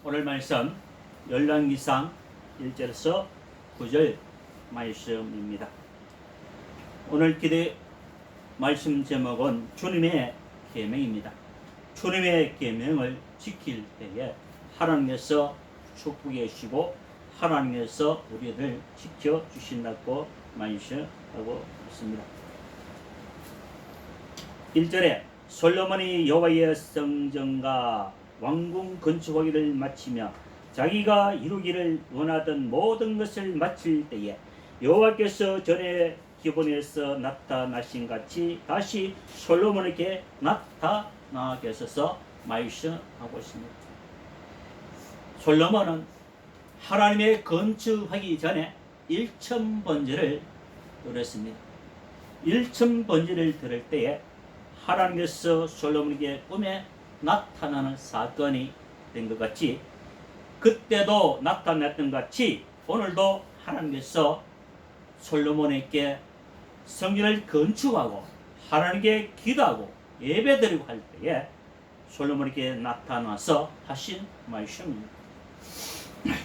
오늘 말씀 열왕기상 1절에서 9절 말씀입니다. 오늘 기대 말씀 제목은 주님의 계명입니다. 주님의 계명을 지킬 때에 하나님께서 축복해 주시고 하나님께서 우리를 지켜주신다고 말씀하고 있습니다. 1절에 솔로몬이 여호와의 성전과 왕궁 건축하기를 마치며 자기가 이루기를 원하던 모든 것을 마칠 때에 여호와께서 전에 기본에서 나타나신 같이 다시 솔로몬에게 나타나 계셔서 말씀하고 있습니다. 솔로몬은 하나님의 건축하기 전에 1000번제를 드렸습니다. 1000번제를 드릴 때에 하나님께서 솔로몬에게 꿈에 나타나는 사건이 된 것 같이 그때도 나타났던 것 같이 오늘도 하나님께서 솔로몬에게 성전을 건축하고 하나님께 기도하고 예배드리고 할 때에 솔로몬에게 나타나서 하신 말씀입니다.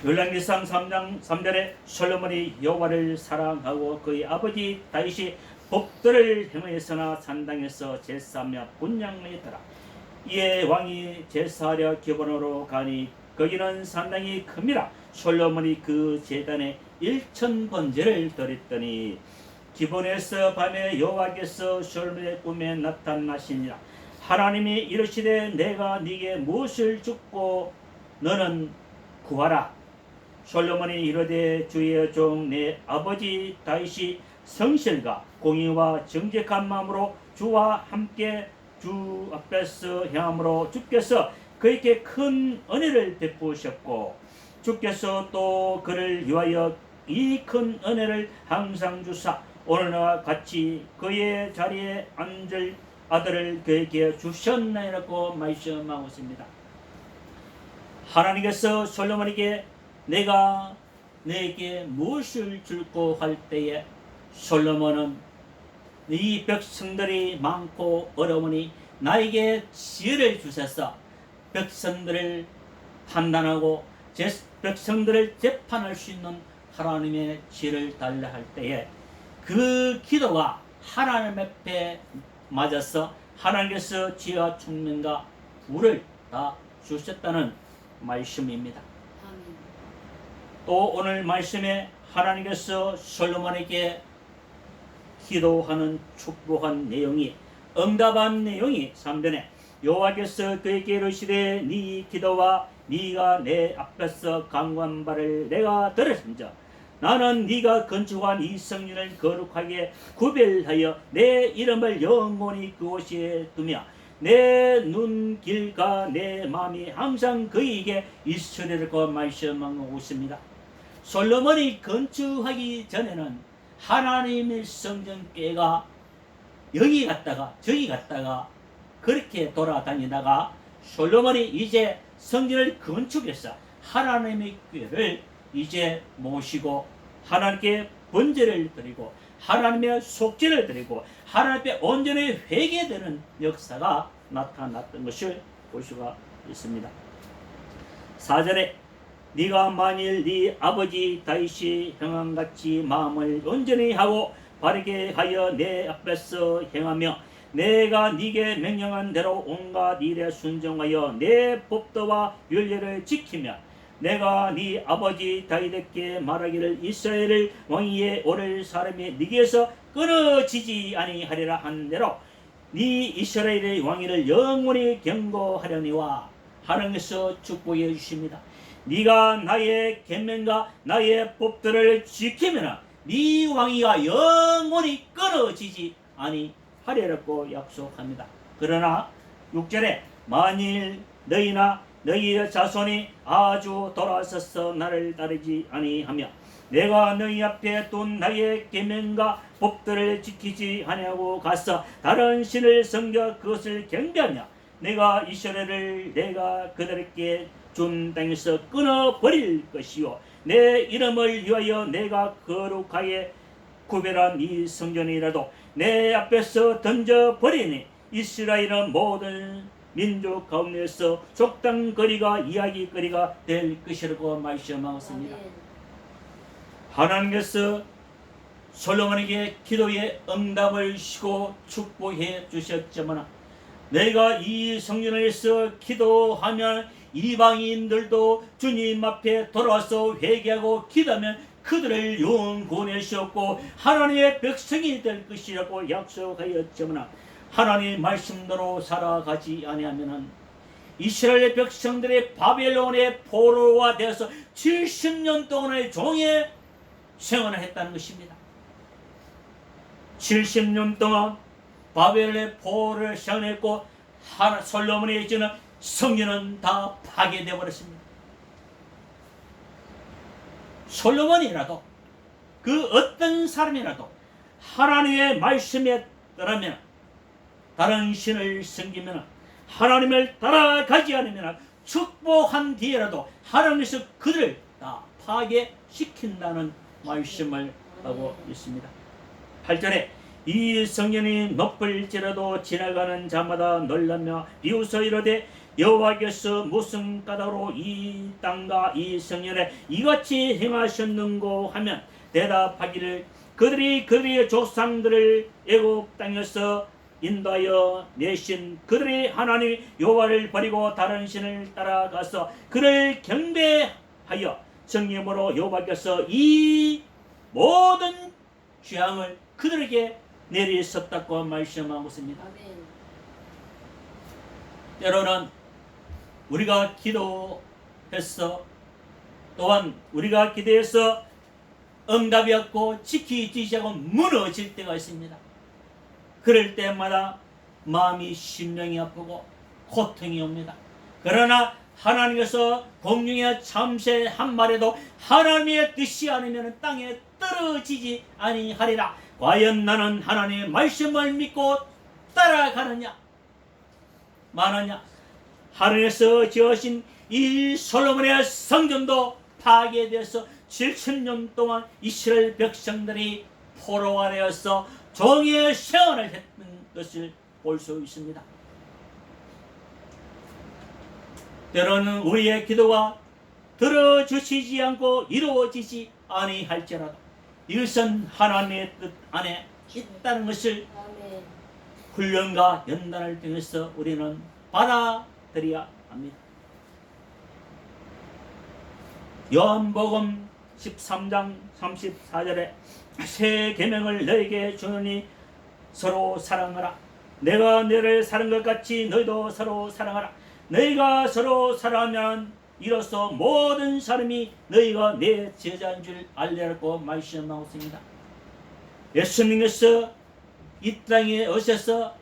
열왕기상 3장 3절에 솔로몬이 여호와를 사랑하고 그의 아버지 다윗이 법도를 행하였으나 산당에서 제사하며 분향하였더라. 이에 왕이 제사하려 기본으로 가니 거기는 산당이 큽니다. 솔로몬이 그 제단에 1000번제를 드렸더니 기본에서 밤에 여호와께서 솔로몬의 꿈에 나타나시니라. 하나님이 이르시되 내가 네게 무엇을 줍고 너는 구하라. 솔로몬이 이르되 주의 종 내 아버지 다윗이 성실과 공의와 정직한 마음으로 주와 함께 주 앞에서 행함으로 주께서 그에게 큰 은혜를 베푸셨고 주께서 또 그를 위하여 이 큰 은혜를 항상 주사 오늘과 같이 그의 자리에 앉을 아들을 그에게 주셨나이라고 말씀하고 있습니다. 하나님께서 솔로몬에게 내가 너에게 무엇을 줄고 할 때에 솔로몬은 이 백성들이 많고 어려우니 나에게 지혜를 주셔서 백성들을 판단하고 백성들을 재판할 수 있는 하나님의 지혜를 달라 할 때에 그 기도가 하나님 앞에 맞아서 하나님께서 지혜와 총명과 부를 다 주셨다는 말씀입니다. 또 오늘 말씀에 하나님께서 솔로몬에게 기도하는 축복한 내용이 응답한 내용이 3절에 여호와께서 그에게 이르시되 네 기도와 네가 내 앞에서 간구한 바를 내가 들었은즉 나는 네가 건축한 이 성전을 거룩하게 구별하여 내 이름을 영원히 그곳에 두며 내 눈길과 내 마음이 항상 그에게 있으리라고 말씀하고 있습니다. 솔로몬이 건축하기 전에는 하나님의 성전궤가 여기 갔다가 저기 갔다가 그렇게 돌아다니다가 솔로몬이 이제 성전을 건축해서 하나님의 궤를 이제 모시고 하나님께 번제를 드리고 하나님의 속죄를 드리고 하나님께 온전히 회개되는 역사가 나타났던 것을 볼 수가 있습니다. 4절에 네가 만일 네 아버지 다윗이 행함같이 마음을 온전히 하고 바르게 하여 내 앞에서 행하며 내가 네게 명령한 대로 온갖 일에 순종하여 내 법도와 율례를 지키며 내가 네 아버지 다윗에게 말하기를 이스라엘을 왕위에 오를 사람이 네게서 끊어지지 아니하리라 한 대로 네 이스라엘의 왕위를 영원히 경고하려니와 하나님께서 축복해 주십니다. 네가 나의 계명과 나의 법들을 지키면 네 왕위가 영원히 끊어지지 아니하리라고 약속합니다. 그러나 6절에 만일 너희나 너희의 자손이 아주 돌아서서 나를 따르지 아니하며 내가 너희 앞에 둔 나의 계명과 법들을 지키지 아니하고 가서 다른 신을 섬겨 그것을 경배하며 내가 이스라엘을 내가 그들에게 준 땅에서 끊어버릴 것이요 내 이름을 위하여 내가 거룩하게 구별한 이 성전이라도 내 앞에서 던져버리니 이스라엘은 모든 민족 가운데서 족당거리가 이야기거리가 될 것이라고 말씀하셨습니다. 하나님께서 솔로몬에게 기도의 응답을 주시고 축복해 주셨지만 내가 이 성전에서 기도하면 이방인들도 주님 앞에 돌아와서 회개하고 기도하면 그들을 영원 구원하셨고 하나님의 백성이 될 것이라고 약속하였지만 하나님 말씀대로 살아가지 아니하면은 이스라엘 백성들의 바벨론의 포로가 되어서 70년 동안의 종의 생활을 했다는 것입니다. 70년 동안 바벨론의 포로를 생활했고 솔로몬의 지은 성전은 다 파괴되어 버렸습니다. 솔로몬이라도 그 어떤 사람이라도 하나님의 말씀에 따르면 다른 신을 섬기면 하나님을 따라가지 않으면 축복한 뒤에라도 하나님께서 그들을 다 파괴시킨다는 말씀을 하고 있습니다. 8절에 이 성전이 높을지라도 지나가는 자마다 놀라며 비웃어 이르되 여호와께서 무슨 까닭으로 이 땅과 이 성전에 이같이 행하셨는고 하면 대답하기를 그들이 그들의 조상들을 애굽 땅에서 인도하여 내신 그들의 하나님 여호와를 버리고 다른 신을 따라가서 그를 경배하여 성령으로 여호와께서 이 모든 죄악을 그들에게 내리셨다고 말씀하고 있습니다. 때로는 우리가 기도해서 또한 우리가 기도해서 응답이 없고 지키지 않고 무너질 때가 있습니다. 그럴 때마다 마음이 심령이 아프고 고통이 옵니다. 그러나 하나님께서 공중에 참새 한 마리도 하나님의 뜻이 아니면 땅에 떨어지지 아니하리라. 과연 나는 하나님의 말씀을 믿고 따라가느냐 마느냐. 하늘에서 지으신 이 솔로몬의 성전도 파괴되어서 70년 동안 이스라엘 백성들이 포로가 되어서 종의 생활을 했던 것을 볼 수 있습니다. 때로는 우리의 기도가 들어주시지 않고 이루어지지 아니할지라도 이것은 하나님의 뜻 안에 있다는 것을 훈련과 연단을 통해서 우리는 받아들여야 합니다. 요한복음 13장 34절에 새 계명을 너에게 주노니 서로 사랑하라. 내가 너를 사랑한 것 같이 너희도 서로 사랑하라. 너희가 서로 사랑하면 이로써 모든 사람이 너희가 내 제자인 줄 알리라고 말씀하고 있습니다. 예수님께서 이 땅에 오셔서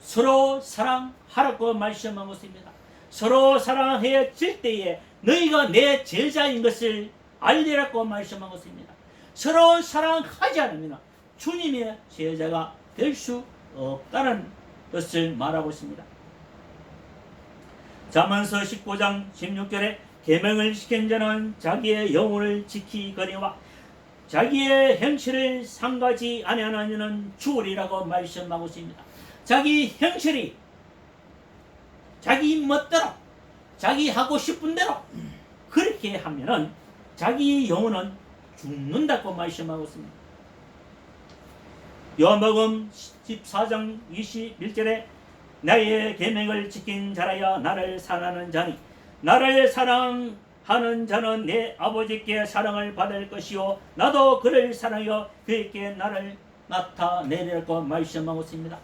서로 사랑하라고 말씀하고 있습니다. 서로 사랑해질 때에 너희가 내 제자인 것을 알리라고 말씀하고 있습니다. 서로 사랑하지 않으면 주님의 제자가 될 수 없다는 것을 말하고 있습니다. 잠언서 19장 16절에 계명을 지킨 자는 자기의 영혼을 지키거니와 자기의 행실을 상가지 아니하는 이는 주우리라고 말씀하고 있습니다. 자기 행실이 자기 멋대로 자기 하고 싶은 대로 그렇게 하면은 자기 영혼은 죽는다고 말씀하고 있습니다. 요한복음 14장 21절에 나의 계명을 지킨 자라야 나를 사랑하는 자니 나를 사랑하는 자는 내 아버지께 사랑을 받을 것이요 나도 그를 사랑하여 그에게 나를 나타내리라고 말씀하고 있습니다.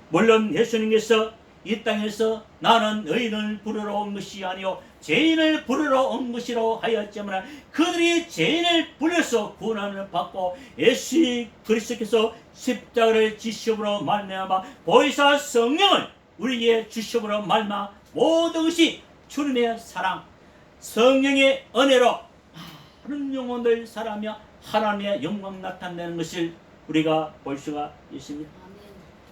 물론 예수님께서 이 땅에서 나는 의인을 부르러 온 것이 아니요 죄인을 부르러 온 것이라 하였지만 그들이 죄인을 불러서 구원을 받고 예수 그리스도께서 십자가를 지심으로 말미암아 보혜사 성령을 우리에게 주심으로 말미암아 모든 것이 주님의 사랑 성령의 은혜로 많은 영혼들 살아며 하나님의 영광 나타내는 것을 우리가 볼 수가 있습니다.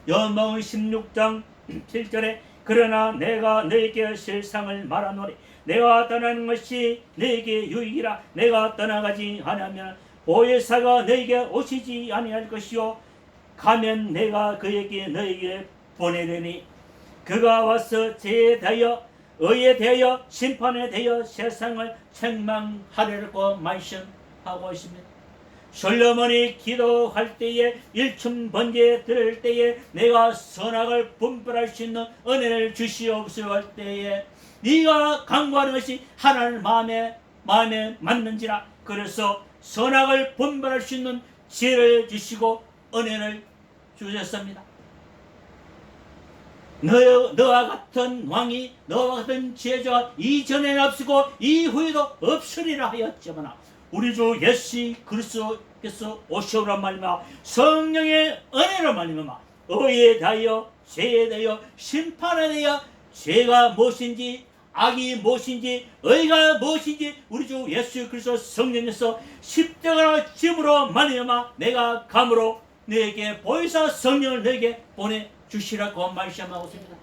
요한복음 16장 7절에 그러나 내가 너에게 세상을 말하노니 내가 떠나는 것이 너에게 유익이라. 내가 떠나가지 아니하면 보혜사가 너에게 오시지 아니할 것이요 가면 내가 그에게 너에게 보내려니 그가 와서 죄에 대하여 의에 대하여 심판에 대하여 세상을 책망하려고 말씀하고 있습니다. 솔로몬이 기도할 때에 일천 번째 들을 때에 내가 선악을 분별할 수 있는 은혜를 주시옵소서 할 때에 네가 강구하는 것이 하나님 마음에 맞는지라. 그래서 선악을 분별할 수 있는 지혜를 주시고 은혜를 주셨습니다. 너와 같은 왕이 너와 같은 지혜자가 이전에는 없었고 이후에도 없으리라 하였지만 우리 주 예수 그리스도께서 오시오란 말이며 성령의 은혜로 말미암아 의에 대하여 죄에 대하여 심판에 대하여 죄가 무엇인지 악이 무엇인지 의가 무엇인지 우리 주 예수 그리스도 성령께서 십자가 짐으로 말미암아 내가 감으로 너에게 보이사 성령을 너에게 보내주시라고 말씀하고 있습니다.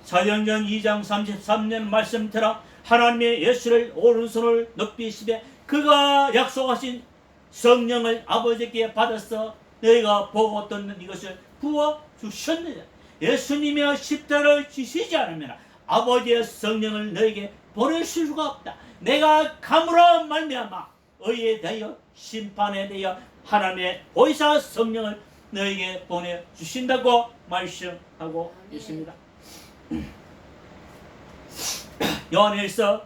사도행전 2장 33년 말씀처럼 하나님의 예수를 오른손을 높이시되 그가 약속하신 성령을 아버지께 받아서 너희가 보고 듣는 이것을 부어주셨느냐. 예수님의 십자가를 지시지 않으면 아버지의 성령을 너에게 보낼 수가 없다. 내가 감으로 말미암아 의에 대하여 심판에 대하여 하나님의 보이사 성령을 너에게 보내주신다고 말씀하고 있습니다. 요한일서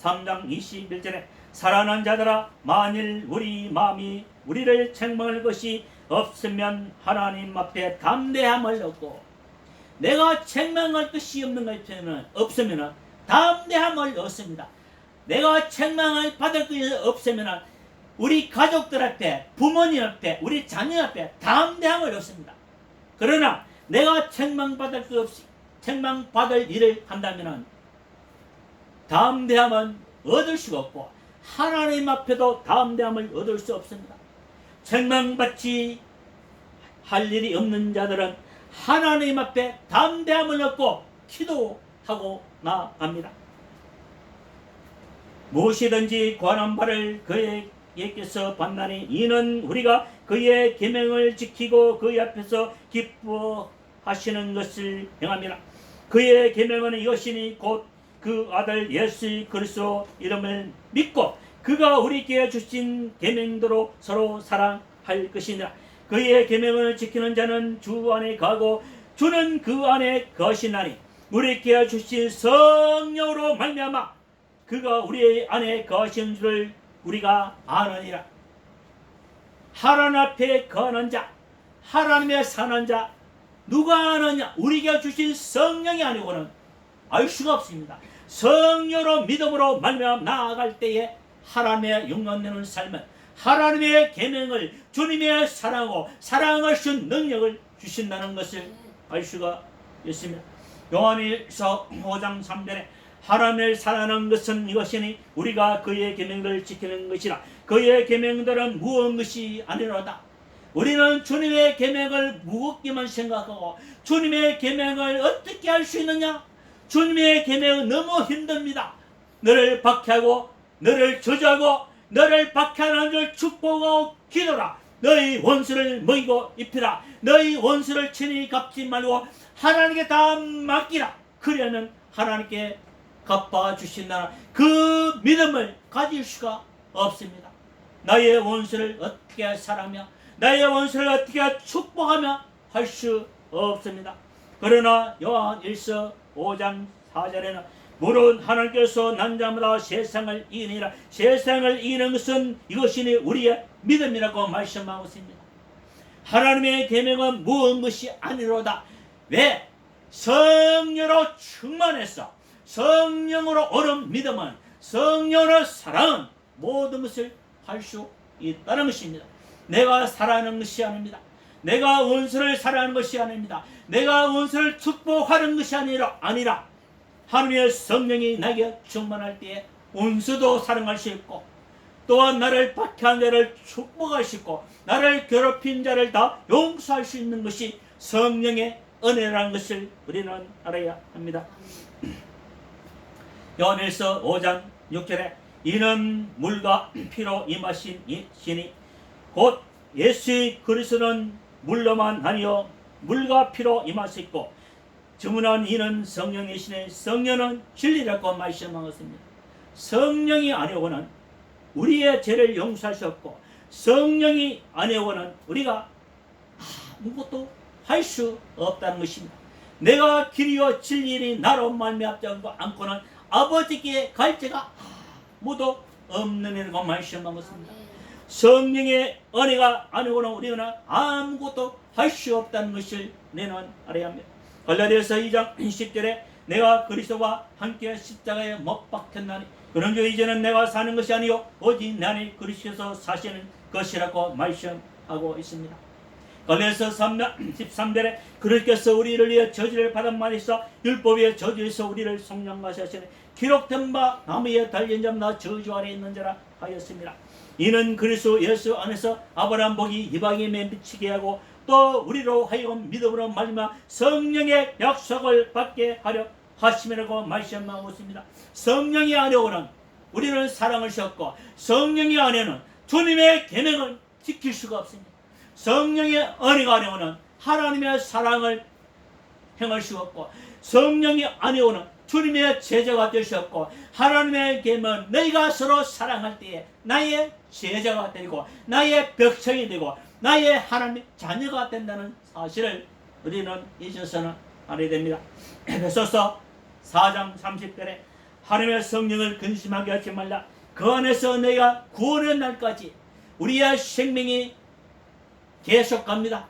3장 21절에 살아난 자들아 만일 우리 마음이 우리를 책망할 것이 없으면 하나님 앞에 담대함을 얻고 내가 책망할 것이 없으면 담대함을 얻습니다. 내가 책망을 받을 것이 없으면 우리 가족들 앞에 부모님 앞에 우리 자녀 앞에 담대함을 얻습니다. 그러나 내가 책망받을 것 없이 책망받을 일을 한다면 담대함은 얻을 수가 없고 하나님 앞에도 담대함을 얻을 수 없습니다. 책망받지 할 일이 없는 자들은 하나님 앞에 담대함을 얻고 기도하고 나갑니다. 무엇이든지 권한 바를 그에게서 받나니 이는 우리가 그의 계명을 지키고 그의 앞에서 기뻐하시는 것을 행함이라. 그의 계명은 이것이니 곧 그 아들 예수 그리스도 이름을 믿고 그가 우리께 주신 계명대로 서로 사랑할 것이니라. 그의 계명을 지키는 자는 주 안에 거하고 주는 그 안에 거하시나니 우리께 주신 성령으로 말미암아 그가 우리 안에 거하신 줄을 우리가 아느니라. 하나님 앞에 거하는 자, 하나님의 사는 자 누가 아느냐? 우리가 주신 성령이 아니고는 알 수가 없습니다. 성령으로 믿음으로 말미암아 나아갈 때에 하나님의 영광되는 삶은 하나님의 계명을 주님의 사랑하고 사랑할 수 있는 능력을 주신다는 것을 알 수가 있습니다. 요한일서 5장 3절에 하나님을 사랑하는 것은 이것이니 우리가 그의 계명들을 지키는 것이라. 그의 계명들은 무거운 것이 아니로다. 우리는 주님의 계명을 무겁게만 생각하고 주님의 계명을 어떻게 할 수 있느냐? 주님의 계명은 너무 힘듭니다. 너를 박해하고 너를 저주하고 너를 박해하는 줄 축복하고 기도라. 너희 원수를 먹이고 입히라. 너희 원수를 친히 갚지 말고 하나님께 다 맡기라. 그러면 하나님께 갚아주신다는 그 믿음을 가질 수가 없습니다. 나의 원수를 어떻게 사랑하며 나의 원수를 어떻게 축복하며 할 수 없습니다. 그러나 요한일서 5장 4절에는 물론 하나님께서 난 자마다 세상을 이기니라. 세상을 이기는 것은 이것이니 우리의 믿음이라고 말씀하고 있습니다. 하나님의 계명은 무언 것이 아니로다. 왜? 성령으로 충만해서 성령으로 오른 믿음은 성령으로 사랑은 모든 것을 할 수 있다는 것입니다. 내가 사랑하는 것이 아닙니다. 내가 원수를 사랑하는 것이 아닙니다. 내가 원수를 축복하는 것이 아니라 하나님의 성령이 나에게 충만할 때에 원수도 사랑할 수 있고 또한 나를 박해한 자를 축복할 수 있고 나를 괴롭힌 자를 다 용서할 수 있는 것이 성령의 은혜라는 것을 우리는 알아야 합니다. 요한일서 5장 6절에 이는 물과 피로 임하신 이시니 곧 예수 그리스도는 물로만 아니요 물과 피로 임하셨고 주문한 이는 성령이시네. 성령은 진리라고 말씀하셨습니다. 성령이 아니고는 우리의 죄를 용서할 수 없고, 성령이 아니고는 우리가 아무것도 할 수 없다는 것입니다. 내가 길이요 진리니 나로 말미암지 않고는 아버지께 갈 자가 아무도 없는 이라고 말씀한 것입니다. 성령의 은혜가 아니고는 우리는 아무것도 할 수 없다는 것을 우리는 알아야 합니다. 갈라디아서 2장 10절에 내가 그리스도와 함께 십자가에 못 박혔나니 그런즉 이제는 내가 사는 것이 아니요 오직 나니 그리스도에서 사시는 것이라고 말씀하고 있습니다. 갈라디아서 3장 13절에 그리스도께서 우리를 위해 저주를 받은 말이사 율법의 저주에서 우리를 속량하사 하시니 기록된 바 나무에 달린 자마다 저주 아래 있는 자라 하였습니다. 이는 그리스도 예수 안에서 아브라함 복이 이방인에 미치게 하고 또 우리로 하여금 믿음으로 말미암아 성령의 약속을 받게 하려 하심이라고 말씀하고 있습니다. 성령이 아니고는 우리는 사랑을 수 없고, 성령이 아니고는 주님의 계명을 지킬 수가 없습니다. 성령의 은혜가 아니고는 하나님의 사랑을 행할 수 없고, 성령이 아니고는 주님의 제자가 될 수 없고, 하나님의 계명은 너희가 서로 사랑할 때에 나의 제자가 되고 나의 백성이 되고 나의 하나님의 자녀가 된다는 사실을 우리는 잊어서는 알아야 됩니다. 에베소서 4장 30절에 하나님의 성령을 근심하게 하지 말라. 그 안에서 내가 구원의 날까지 우리의 생명이 계속 갑니다.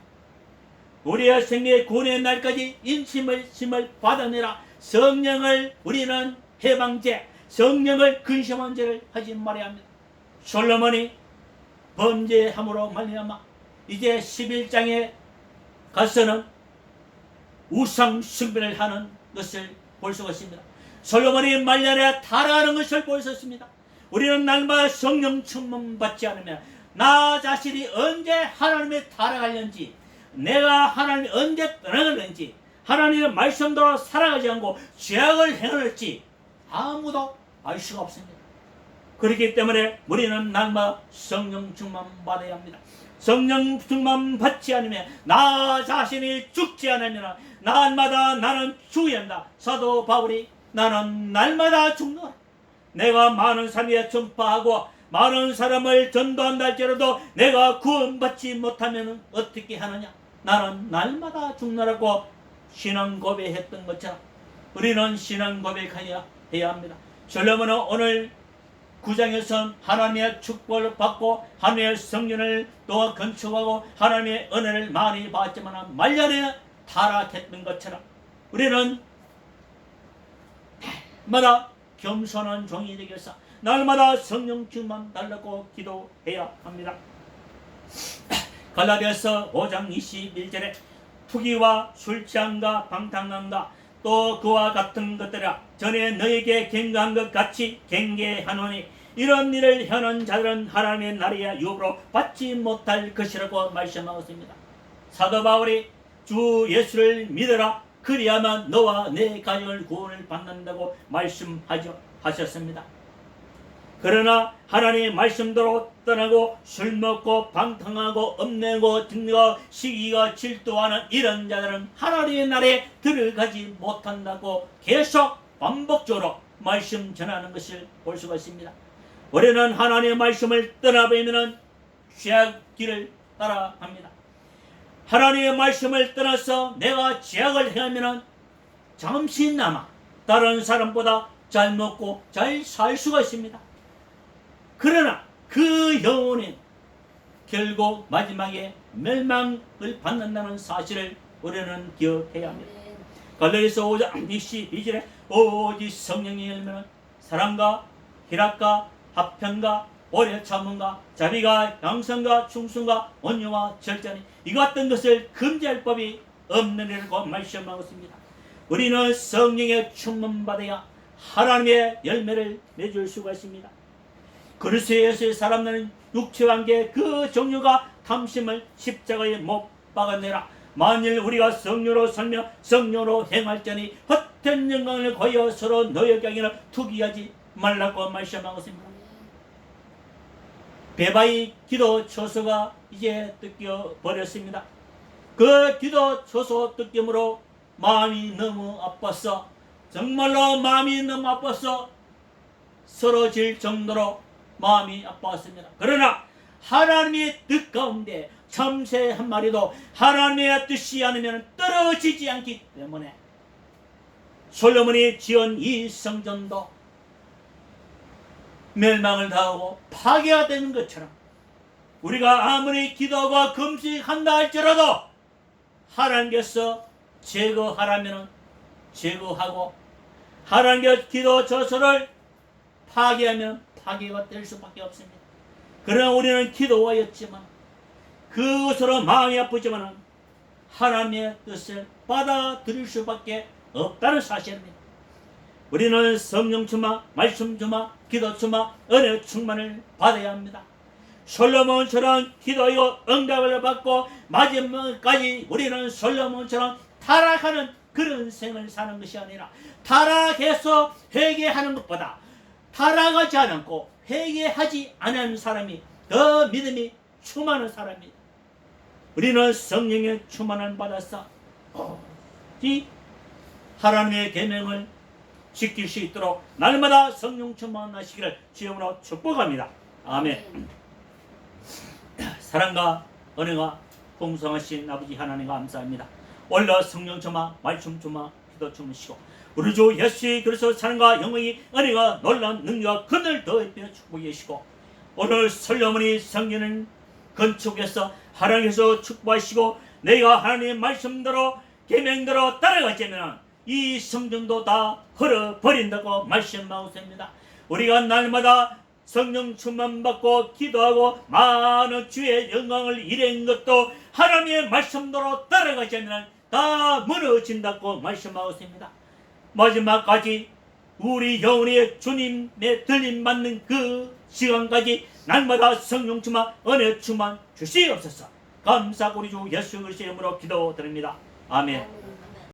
우리의 생명의 구원의 날까지 인심을 받아내라. 성령을 우리는 해방죄, 성령을 근심한 죄를 하지 말아야 합니다. 솔로몬이 범죄함으로 말미암아 이제 11장에 가서는 우상 숭배를 하는 것을 볼 수가 있습니다. 솔로몬이 말년에 타락하는 것을 볼 수 있습니다. 우리는 날마다 성령 충만 받지 않으면 나 자신이 언제 하나님의 타락하려는지, 내가 하나님이 언제 떠나갈는지, 하나님의 말씀대로 살아가지 않고 죄악을 행할지 아무도 알 수가 없습니다. 그렇기 때문에 우리는 날마다 성령 충만 받아야 합니다. 성령 충만 받지 않으면 나 자신이 죽지 않으면 날마다 나는 죽어야 한다. 사도 바울이 나는 날마다 죽노라. 내가 많은 사람에 전파하고 많은 사람을 전도한다 할지라도 내가 구원받지 못하면 어떻게 하느냐. 나는 날마다 죽노라고 신앙 고백했던 것처럼 우리는 신앙 고백해야 합니다. 솔로몬은 오늘 9장에서 하나님의 축복을 받고 하나님의 성령을 또 건축하고 하나님의 은혜를 많이 받지만 말년에 타락했던 것처럼 우리는 날마다 겸손한 종이 되기 위해서 날마다 성령 충만 달라고 기도해야 합니다. 갈라디아서 5장 21절에 투기와 술취함과 방탕함과 또 그와 같은 것들아 전에 너에게 경고한 것 같이 경계하노니 이런 일을 하는 자들은 하나님의 나라의 유업으로 받지 못할 것이라고 말씀하고 있습니다. 사도 바울이 주 예수를 믿어라 그리야만 너와 내 가정을 구원을 받는다고 말씀하셨습니다. 그러나 하나님의 말씀대로 떠나고 술 먹고 방탕하고 읍내고 등내고 시기가 질투하는 이런 자들은 하나님의 나라에 들어가지 못한다고 계속 반복적으로 말씀 전하는 것을 볼 수가 있습니다. 우리는 하나님의 말씀을 떠나버리면 죄악 길을 따라갑니다. 하나님의 말씀을 떠나서 내가 죄악을 행하면 잠시나마 다른 사람보다 잘 먹고 잘 살 수가 있습니다. 그러나 그 영혼은 결국 마지막에 멸망을 받는다는 사실을 우리는 기억해야 합니다. 갈라디아서 5장 22절에 오직 성령의 열매는 사랑과 희락과 화평과 오래 참음과 자비가 양선과 충성과 온유와 절제니 이 같은 것을 금지할 법이 없느니라고 말씀하고 있습니다. 우리는 성령의 충만받아야 하나님의 열매를 맺을 수가 있습니다. 그리스도 예수의 사람들은 육체관계 그 종류가 탐심을 십자가에 못 박아내라. 만일 우리가 성령으로 살며 성령으로 행할지니 헛된 영광을 거여 서로 너에게는 투기하지 말라고 말씀하고 있습니다. 베바이 기도 초소가 이제 뜯겨 버렸습니다. 그 기도 초소 뜯김으로 마음이 너무 아팠어. 정말로 마음이 너무 아팠어. 쓰러질 정도로 마음이 아팠습니다. 그러나 하나님의 뜻 가운데 참새 한 마리도 하나님의 뜻이 않으면 떨어지지 않기 때문에 솔로몬이 지은 이 성전도 멸망을 당하고 파괴가 되는 것처럼 우리가 아무리 기도하고 금식한다 할지라도 하나님께서 제거하라면 제거하고 하나님께서 기도 저서를 파괴하면 파괴가 될 수밖에 없습니다. 그러나 우리는 기도하였지만 그것으로 마음이 아프지만 하나님의 뜻을 받아들일 수밖에 없다는 사실입니다. 우리는 성령 충만, 말씀 충만, 기도 충만, 은혜 충만을 받아야 합니다. 솔로몬처럼 기도하고 응답을 받고 마지막까지 우리는 솔로몬처럼 타락하는 그런 생을 사는 것이 아니라 타락해서 회개하는 것보다 타락하지 않고 회개하지 않은 사람이 더 믿음이 충만한 사람입니다. 우리는 성령의 충만을 받아서 이 하나님의 계명을 지킬 수 있도록 날마다 성령 충만하시기를 주님으로 축복합니다. 아멘. 사랑과 은혜가 풍성하신 아버지 하나님 감사합니다. 오늘도 성령 충만, 말씀 충만, 기도 충만시고 우리 주 예수 그리스도 사랑과 영광이 은혜가 놀라운 능력과 그늘 더해 축복해 주시고 오늘 솔로몬이 성전을 건축해서 하나님께서 축복하시고 내가 하나님의 말씀대로 계명대로 따라가자면 이 성전도 다 헐어버린다고 말씀하셨습니다. 우리가 날마다 성령 충만 받고 기도하고 많은 주의 영광을 이루는 것도 하나님의 말씀대로 따라가자면 다 무너진다고 말씀하셨습니다. 마지막까지 우리 영혼의 주님의 들림받는 그 시간까지 날마다 성령 충만, 은혜 충만 주시옵소서. 감사하고 우리 주 예수 그리스도의 이름으로 기도드립니다. 아멘.